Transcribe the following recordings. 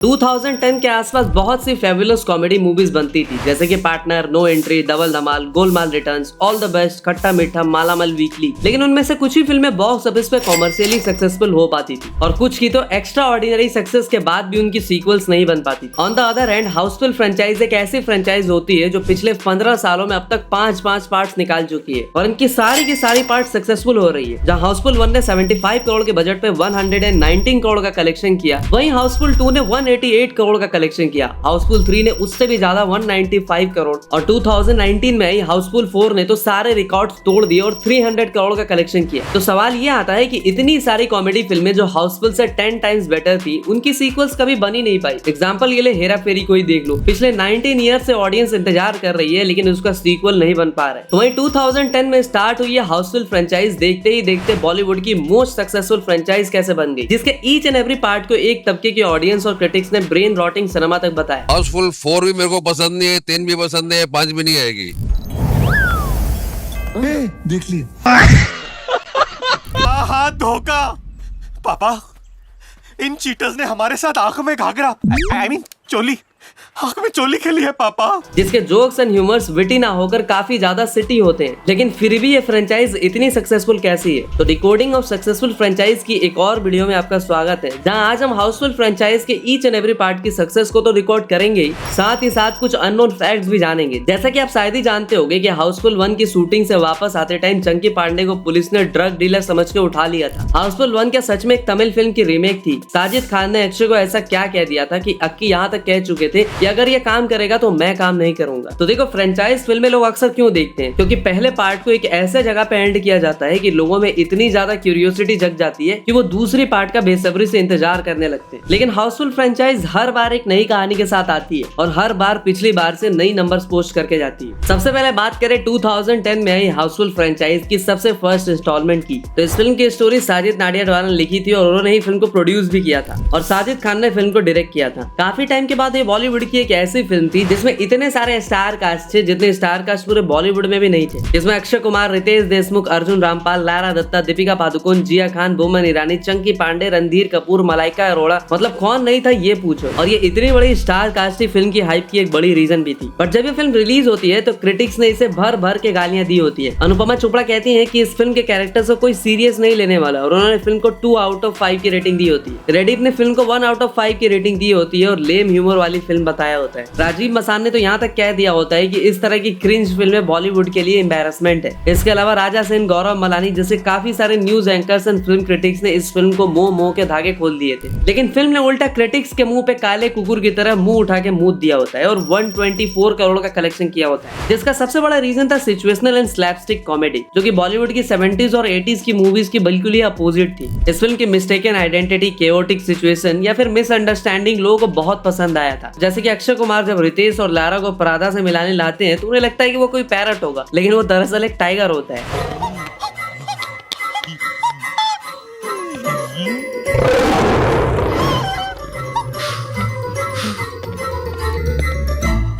2010 के आसपास बहुत सी फेबुलस कॉमेडी मूवीज बनती थी, जैसे कि Partner, No Entry, Double Dhamaal, Golmaal Returns, All the Best, Khatta Meetha, मालामाल वीकली। लेकिन उनमें से कुछ ही फिल्में बॉक्स ऑफिस पे कॉमर्शियली सक्सेसफुल हो पाती थी और कुछ की तो एक्स्ट्रा ऑर्डिनरी सक्सेस के बाद भी उनकी सीक्वल्स नहीं बन पाती। On the other hand, Housefull franchise एक ऐसी फ्रेंचाइज होती है जो पिछले 15 सालों में अब तक 5 पार्ट्स निकाल चुकी है और इनकी सारी की सारी पार्ट सक्सेसफुल हो रही है। जहाँ हाउसफुल 1 ने 75 करोड़ के बजट पे 119 करोड़ का कलेक्शन किया, वहीं हाउसफुल 2 ने 188 करोड़ का कलेक्शन किया। हाउसफुल 3 ने उससे भी ज्यादा 195 करोड़ और 2019 में ही हाउसफुल 4 ने तो सारे रिकॉर्ड्स तोड़ दिए और 300 करोड़ का कलेक्शन किया। तो सवाल ये आता है कि इतनी सारी कॉमेडी फिल्में जो हाउसफुल से 10 टाइम्स बेटर थी, उनकी सीक्वल्स कभी बनी नहीं पाई। एग्जांपल ये ले हेरा फेरी को ही देख लो, पिछले 19 ईयर से ऑडियंस इंतजार कर रही है लेकिन उसका सीक्वल नहीं बन पा रहा है। तो वहीं 2010 में स्टार्ट हुई है हाउसफुल फ्रेंचाइज देखते ही देखते बॉलीवुड की मोस्ट सक्सेसफुल फ्रेंचाइज कैसे बन गई, जिसके ईच एंड एवरी पार्ट को एक तबके की ऑडियंस और क्रिटिक्स ने ब्रेन रॉटिंग सिनेमा तक बताया। हाउसफुल 4 भी मेरे को पसंद नहीं है, 3 भी पसंद है, 5 भी नहीं आएगी। देख लिया। हाँ, धोखा। पापा, इन चीटर्स ने हमारे साथ आंख में घाघरा I mean, चोली आंख में चोली खेली है पापा। जिसके जोक्स एंड ह्यूमर्स विटी ना होकर काफी ज्यादा सिटी होते हैं, लेकिन फिर भी ये फ्रेंचाइज इतनी सक्सेसफुल कैसी है? तो डिकोडिंग ऑफ सक्सेसफुल फ्रेंचाइज की एक और वीडियो में आपका स्वागत है, जहां आज हम हाउसफुल फ्रेंचाइज के ईच एंड एवरी पार्ट की सक्सेस को तो रिकॉर्ड करेंगे ही साथ कुछ अननोन फैक्ट्स भी जानेंगे। जैसा कि आप शायद ही जानते होंगे कि हाउसफुल 1 की शूटिंग से वापस आते टाइम चंकी पांडे को पुलिस ने ड्रग डीलर समझ के उठा लिया था। हाउसफुल 1 क्या सच में एक तमिल फिल्म की रीमेक थी? साजिद खान ने अक्षय को ऐसा क्या कह दिया था कि अक्की यहाँ तक कह चुके थे कि अगर ये काम करेगा तो मैं काम नहीं करूंगा। तो देखो, फ्रेंचाइज फिल्में लोग अक्सर क्यों देखते हैं? क्योंकि पहले पार्ट को एक ऐसे जगह पे एंड किया जाता है कि लोगों में इतनी ज्यादा क्यूरियोसिटी जग जाती है कि वो दूसरी पार्ट का बेसब्री से इंतजार करने लगते हैं। लेकिन हाउसफुल फ्रेंचाइज हर बार एक नई कहानी के साथ आती है और हर बार पिछली बार से नई नंबर्स पोस्ट करके जाती है। सबसे पहले बात करें 2010 में आई हाउसफुल फ्रेंचाइज की सबसे फर्स्ट इंस्टॉलमेंट की, तो इस फिल्म की स्टोरी साजिद नाडियाडवाला ने लिखी थी और उन्होंने ही फिल्म को प्रोड्यूस भी किया था और साजिद खान ने फिल्म को डायरेक्ट किया था। काफी टाइम के बाद ये बॉलीवुड की एक ऐसी फिल्म थी जिसमें इतने सारे स्टार कास्ट थे जितने स्टार कास्ट पूरे बॉलीवुड में भी नहीं थे। जिसमें अक्षय कुमार, रितेश देशमुख, अर्जुन रामपाल, लारा दत्ता, दीपिका पादुकोण, जिया खान, बोमन ईरानी, चंकी पांडे, रणधीर कपूर, मलाइका अरोड़ा, मतलब कौन नहीं था ये पूछो। और ये इतनी बड़ी स्टार कास्ट फिल्म की हाइप की एक बड़ी रीजन भी थी। बट जब ये फिल्म रिलीज होती है तो क्रिटिक्स ने इसे भर भर के गालियां दी होती है। अनुपमा चोपड़ा कहती है कि इस फिल्म के कैरेक्टर्स को कोई सीरियस नहीं लेने वाला और उन्होंने फिल्म को 2 आउट ऑफ 5 की रेटिंग दी होती है। रेडिट ने फिल्म को 1 आउट ऑफ 5 की रेटिंग दी होती है और लेम ह्यूमर वाली फिल्म बताया होता है। राजीव मसान ने तो यहाँ तक कह दिया होता है कि इस तरह की क्रिंज फिल्में बॉलीवुड के लिए एम्बैरसमेंट है। इसके अलावा राजा सेन, गौरव मलानी जैसे काफी सारे news anchors and film critics ने इस फिल्म को मोह के धागे खोल दिए थे, लेकिन फिल्म ने उल्टा क्रिटिक्स के मुंह पे काले कुकुर की तरह मुंह उठा के मूत दिया होता है और 124 करोड़ का कलेक्शन किया होता है। जिसका सबसे बड़ा रीजन था सिचुएशनल एंड स्लैपस्टिक कॉमेडी, जो कि बॉलीवुड की 70s और 80s की मूवीज की बिल्कुल ही अपोजिट थी। इस फिल्म की मिस्टेकन आइडेंटिटी, केओटिक सिचुएशन या फिर मिसअंडरस्टैंडिंग लोगों को बहुत पसंद आया था। जैसे कि अक्षय कुमार जब रितेश और लारा को परादा से मिलाने लाते हैं तो उन्हें लगता है कि वो कोई पैरट होगा, लेकिन वो दरअसल एक टाइगर होता है।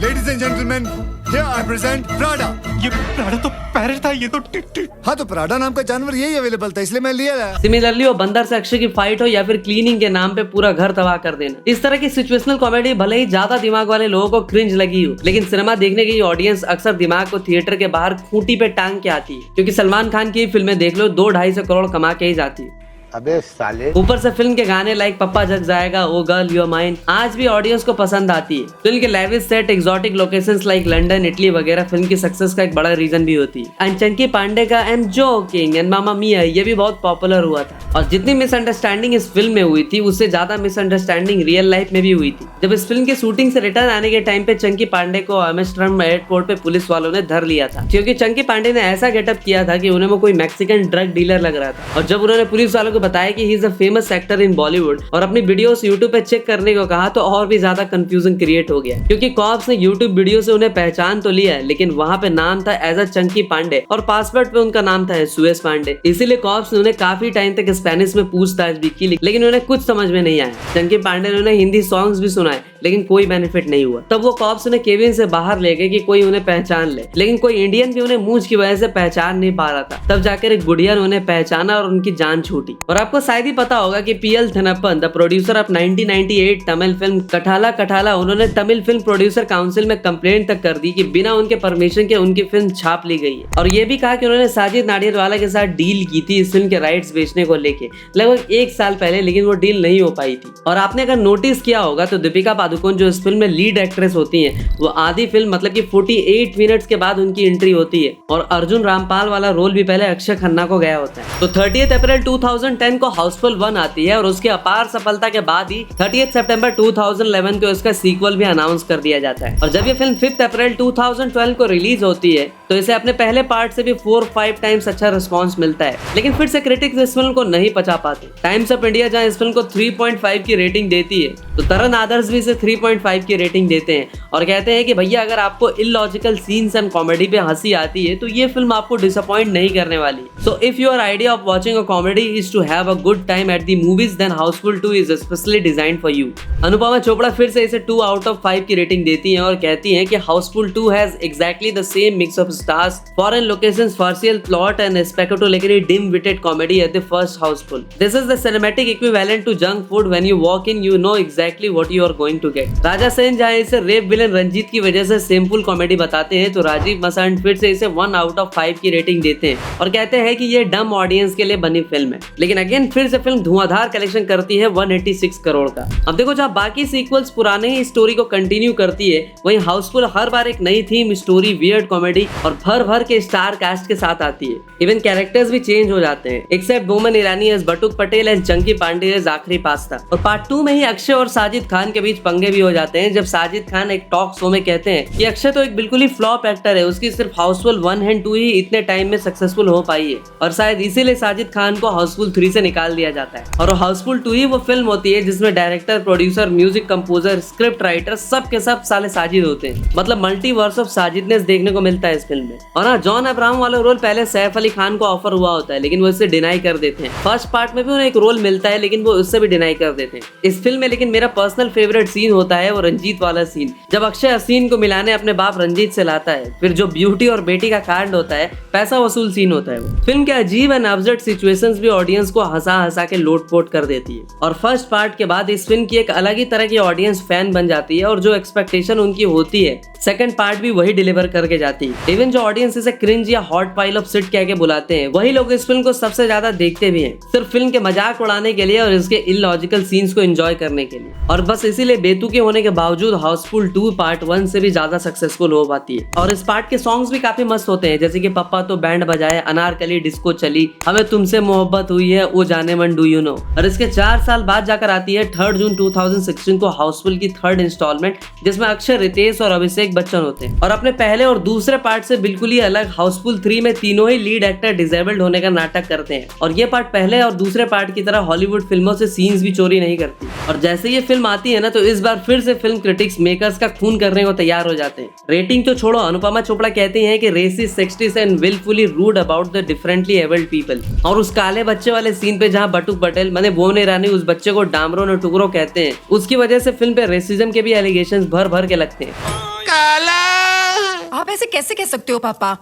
Ladies and gentlemen, here I present Prada. ये प्राड़ा तो पैरट था, ये तो टिट। हाँ, तो प्राडा नाम का जानवर यही अवेलेबल था, इसलिए मैं लिया है। सिमिलरली वो बंदर से अक्षय की फाइट हो या फिर क्लीनिंग के नाम पे पूरा घर तबाह कर देना, इस तरह की सिचुएशनल कॉमेडी भले ही ज्यादा दिमाग वाले लोगों को क्रिंज लगी हो, लेकिन सिनेमा देखने की ऑडियंस अक्सर दिमाग को थिएटर के बाहर खूंटी पे टांग के आती है। क्योंकि सलमान खान की फिल्में देख लो, 200-250 करोड़ कमा के ही जाती है। अबे साले, ऊपर से फिल्म के गाने लाइक पप्पा जग जाएगा, ओ गर्ल यू आर माइन आज भी ऑडियंस को पसंद आती है। फिल्म के lavish set, exotic locations like London, Italy वगैरह फिल्म की सक्सेस का एक बड़ा रीजन भी होती है। एंड चंकी पांडे का आई एम जोकिंग एंड मामा मिया ये भी बहुत पॉपुलर हुआ था और जितनी मिसअंडरस्टैंडिंग इस फिल्म में हुई थी उससे ज्यादा मिसअंडरस्टैंडिंग रियल लाइफ में भी हुई थी। जब इस फिल्म की शूटिंग से रिटर्न आने के टाइम पे चंकी पांडे को एम्स्टर्डम एयरपोर्ट पे पुलिस वालों ने धर लिया था, क्योंकि चंकी पांडे ने ऐसा गेटअप किया था कि उन्हें वो कोई मैक्सिकन ड्रग डीलर लग रहा था। और जब उन्होंने पुलिस वालों को बताया कि he is a famous actor in Bollywood और अपनी वीडियोस यूट्यूब पे चेक करने को कहा, तो और भी ज्यादा कंफ्यूजन क्रिएट हो गया, क्योंकि कॉप्स ने यूट्यूब वीडियो से उन्हें पहचान तो लिया है, लेकिन वहाँ पे नाम था एज अ चंकी पांडे और पासवर्ड पे उनका नाम था सुएस पांडे। इसीलिए कॉप्स ने उन्हें काफी टाइम तक स्पेनिश में पूछताछ भी की, लेकिन उन्हें कुछ समझ में नहीं आया। चंकी पांडे ने उन्हें हिंदी सॉन्ग्स भी सुनाए, लेकिन कोई बेनिफिट नहीं हुआ। तब वो कॉप्स उन्हें केबिन से बाहर ले गए कि कोई उन्हें पहचान ले, लेकिन कोई इंडियन भी उन्हें मूंछ की वजह से पहचान नहीं पा रहा था। तब जाकर एक बुढ़िया ने उन्हें पहचाना और उनकी जान छूटी। और आपको शायद ही पता होगा कि P L Thenappan, the producer of 1998 Tamil film Kadhala Kadhala, उन्होंने तमिल फिल्म प्रोड्यूसर काउंसिल में कंप्लेंट तक कर दी कि बिना उनके परमिशन के उनकी फिल्म छाप ली गई है। और ये भी कहा कि उन्होंने साजिद नाडियाडवाला के साथ डील की थी इस फिल्म के राइट्स बेचने को लेके लगभग 1 साल पहले, लेकिन वो डील नहीं हो पाई थी। और आपने अगर नोटिस किया होगा तो दीपिका पादुकोण जो इस फिल्म में लीड एक्ट्रेस होती हैं, वो आधी फिल्म मतलब कि 48 मिनट्स के बाद उनकी एंट्री होती है। और अर्जुन रामपाल वाला रोल भी पहले अक्षय खन्ना को गया होता है। तो 30 अप्रैल 2010 को हाउसफुल 1 आती है और उसके अपार सफलता के बाद ही 30 सितंबर 2011 को इसका सीक्वल भी अनाउंस कर दिया जाता है। और जब ये फिल्म 5 अप्रैल 2012 को रिलीज होती है तो इसे अपने पहले पार्ट से भी 4-5 टाइम्स अच्छा रिस्पॉन्स मिलता है, लेकिन फिर से क्रिटिक्स इस फिल्म को नहीं पचा पाते। टाइम्स ऑफ इंडिया जहां इस फिल्म को 3.5 की रेटिंग देती है, तो तरन आदर्स भी इसे 3.5 की रेटिंग देते हैं और कहते हैं कि भैया अगर आपको इलॉजिकल सीन्स एंड कॉमेडी पे हंसी आती है तो ये फिल्म आपको डिसअपॉइंट नहीं करने वाली। So if your idea of watching a comedy is to have a good time at the movies, then Housefull 2 is specially designed for you. Anupama Chopra फिर से इसे 2 आउट ऑफ 5 की रेटिंग देती हैं और कहती हैं कि Housefull 2 has exactly the same mix of stars, foreign locations, partial plot and spectacularly dim-witted comedy at the first Houseful. This is the cinematic equivalent to junk food. When you walk in, you know exactly what you are going to get. राजा सेन जहाँ इसे rape villain Ranjit की वजह से simple comedy बताते हैं, तो राजीव मसांड फिर से इसे 1 आउट ऑफ 5 की रेटिंग देते हैं और कहते हैं कि ये डम ऑडियंस के लिए बनी फिल्म है। लेकिन अगेन फिर से फिल्म धुआंधार कलेक्शन करती है 186 करोड़ का। अब देखो जहाँ बाकी सीक्वल्स पुराने ही स्टोरी को कंटिन्यू करती है, वहीं हाउसफुल हर बार एक नई थीम, स्टोरी, वियर्ड कॉमेडी और भर भर के स्टार कास्ट के साथ आती है। इवन कैरेक्टर्स भी चेंज हो जाते हैं, एक्सेप्ट बोमन ईरानी एज बटुक पटेल एज चंकी पांडे एज आखिरी पास्ता। और पार्ट 2 में ही अक्षय और साजिद खान के बीच पंगे भी हो जाते हैं, जब साजिद खान एक टॉक शो में कहते हैं कि अक्षय तो एक बिल्कुल ही फ्लॉप एक्टर है, उसकी सिर्फ हाउसफुल 1 एंड 2 ही इतने टाइम में सक्सेसफुल हो पाई है और शायद इसीलिए साजिद खान को हाउसफुल 3 से निकाल दिया जाता है। और हाउसफुल 2 ही वो फिल्म होती है जिसमें director, producer, music composer, script writer सब के सब साले साजिद होते हैं। मतलब मल्टीवर्स ऑफ साजिदनेस देखने को मिलता है इस फिल्म में। और हाँ, जॉन अब्राहम वाला रोल पहले सैफ अली खान को ऑफर हुआ होता है, लेकिन वो इससे डिनाई कर देते हैं। फर्स्ट पार्ट में भी उन्हें एक रोल मिलता है, लेकिन वो उससे भी डिनाई कर देते हैं इस फिल्म में। लेकिन मेरा पर्सनल फेवरेट सीन होता है वो रंजीत वाला सीन, जब अक्षय असीन को मिलाने अपने बाप रंजीत से लाता है। फिर जो ब्यूटी और बेटी का कांड होता है, पैसा वसूल सीन होता है वो। फिल्म के अजीब एंड अब्सर्ड सिचुएशंस भी ऑडियंस को हंसा हंसा के लोटपोट कर देती है। और फर्स्ट पार्ट के बाद इस फिल्म की एक अलग ही तरह की ऑडियंस फैन बन जाती है और जो एक्सपेक्टेशन उनकी होती है सेकंड पार्ट भी वही डिलीवर करके जाती है। इवन जो ऑडियंस इसे क्रिंज या हॉट पाइल ऑफ शिट कह के बुलाते हैं, वही लोग इस फिल्म को सबसे ज्यादा देखते भी हैं, सिर्फ फिल्म के मजाक उड़ाने के लिए और इसके इलॉजिकल सीन्स को एंजॉय करने के लिए। और बस इसीलिए बेतुके होने के बावजूद हाउसफुल 2 पार्ट 1 से भी ज्यादा सक्सेसफुल हो पाती है। और इस पार्ट के सॉन्ग्स भी काफी मस्त होते हैं, जैसे कि पप्पा तो बैंड बजाए, अनारकली डिस्को चली, हमें तुमसे मोहब्बत हुई है, ओ जाने मन डू यू नो। और इसके 4 साल बाद जाकर आती है 3 जून 2016 को हाउसफुल की 3rd इंस्टॉलमेंट, जिसमें अक्षय, रितेश और अभिषेक बच्चन होते हैं। और अपने पहले और दूसरे पार्ट से बिल्कुल ही अलग हाउसफुल 3 में तीनों ही लीड एक्टर डिसेबल्ड होने का नाटक करते हैं। और ये पार्ट पहले और दूसरे पार्ट की तरह हॉलीवुड फिल्मों से सीन्स भी चोरी नहीं करती। और जैसे ये फिल्म आती है ना, तो इस बार फिर से फिल्म क्रिटिक्स मेकर्स का खून करने को तैयार हो जाते हैं। रेटिंग तो छोड़ो, अनुपमा चोपड़ा कहती हैं कि racist, sexist and wilfully rude about the differently abled people. और उस काले बच्चे वाले सीन पे जहाँ बटुक पटेल माने बोमन ईरानी उस बच्चे को डामरों ने टुकड़ों कहते हैं, उसकी वजह से फिल्म पे रेसिज्म के भी एलिगेशंस भर भर के लगते हैं। आप ऐसे कैसे कह सकते हो पापा?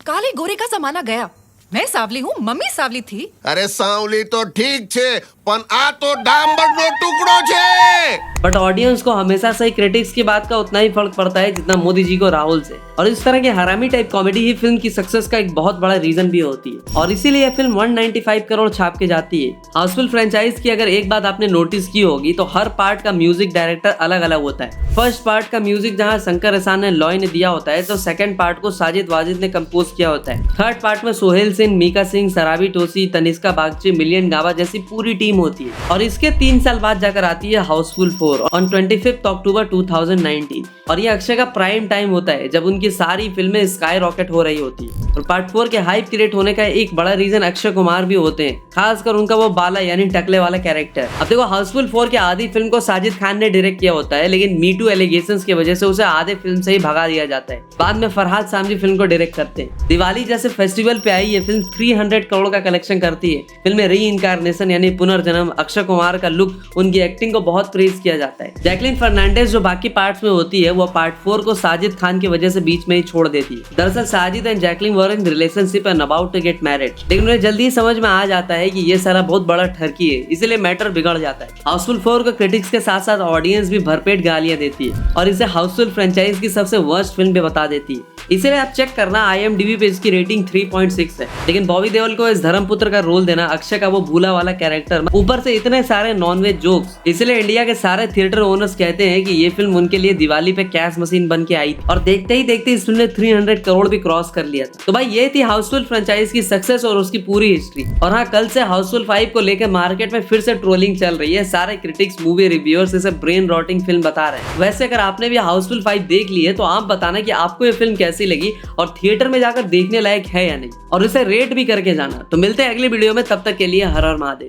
काले गोरे का जमाना गया। मैं सावली हूँ, मम्मी सावली थी। अरे सावली तो ठीक छे, पण आ तो डांबरનો टुकड़ो छे। बट ऑडियंस को हमेशा से क्रिटिक्स की बात का उतना ही फर्क पड़ता है जितना मोदी जी को राहुल से। और इस तरह के हरामी टाइप कॉमेडी ही फिल्म की सक्सेस का एक बहुत बड़ा रीजन भी होती है। और इसीलिए यह फिल्म 195 करोड़ छाप के जाती है। हाउसफुल फ्रेंचाइज की अगर एक बात आपने नोटिस की होगी तो हर पार्ट का म्यूजिक डायरेक्टर अलग अलग होता है। फर्स्ट पार्ट का म्यूजिक जहाँ शंकर एहसान ने लॉय ने दिया होता है, तो सेकंड पार्ट को साजिद वाजिद ने कंपोज किया होता है। थर्ड पार्ट में सोहेल सिंह, मीका सिंह, सराबी टोसी, तनिष्का बागची, मिलियन गावा जैसी पूरी टीम होती है। और इसके 3 साल बाद जाकर आती है हाउसफुल 4 ऑन 25 अक्टूबर 2019। और ये अक्षय का प्राइम टाइम होता है जब उनकी सारी फिल्में स्काई रॉकेट हो रही होती है। और पार्ट 4 के हाइप क्रिएट होने का एक बड़ा रीजन अक्षय कुमार भी होते हैं, खासकर उनका वो बाला यानी टकले वाला कैरेक्टर। अब देखो, हाउसफुल 4 के आधी फिल्म को साजिद खान ने डायरेक्ट किया होता है, लेकिन मीटू एलिगेशंस की वजह से उसे आधे फिल्म से ही भगा दिया जाता है। बाद में फरहाद सामजी फिल्म को डायरेक्ट करते हैं। दिवाली जैसे फेस्टिवल पे आई ये फिल्म 300 करोड़ का कलेक्शन करती है। फिल्म में री इनकारनेशन यानी पुनर्जन्म, अक्षय कुमार का लुक, उनकी एक्टिंग को बहुत प्रेज किया जाता है। जैकलिन फर्नांडिस जो बाकी पार्ट्स में होती है वो पार्ट 4 को साजिद खान की वजह से बीच में ही छोड़ देती है। दरअसल Sajid and Jacqueline were in relationship and about to get married, लेकिन उन्हें जल्दी ही समझ में आ जाता है कि ये सारा बहुत बड़ा ठरकी है, इसलिए मैटर बिगड़ जाता है। हाउसफुल 4 को क्रिटिक्स के साथ साथ ऑडियंस भी भरपेट गालियां देती है और इसे हाउसफुल फ्रेंचाइज की सबसे वर्स्ट फिल्म भी बता देती है। इसलिए आप चेक करना, IMDb पे इसकी रेटिंग 3.6 है। लेकिन बॉबी देओल को इस धर्मपुत्र का रोल देना, अक्षय का वो भूला वाला कैरेक्टर, ऊपर से इतने सारे नॉनवेज जोक्स, इसलिए इंडिया के सारे थिएटर ओनर्स कहते हैं कि ये फिल्म उनके लिए दिवाली पे कैश मशीन बन के आई और देखते ही देखते इस फिल्म ने 300 करोड़ भी क्रॉस कर लिया था। तो भाई ये थी हाउसफुल फ्रेंचाइज की सक्सेस और उसकी पूरी हिस्ट्री। और हाँ, कल से हाउसफुल 5 को लेकर मार्केट में फिर से ट्रोलिंग चल रही है। सारे क्रिटिक्स, मूवी रिव्यूअर्स इसे ब्रेन रॉटिंग फिल्म बता रहे हैं। वैसे अगर आपने भी हाउसफुल 5 देख ली है तो आप बताना कि आपको ये फिल्म कैसी लगी और थिएटर में जाकर देखने लायक है या नहीं, और इसे रेट भी करके जाना। तो मिलते हैं अगली वीडियो में, तब तक के लिए हर हर महादेव।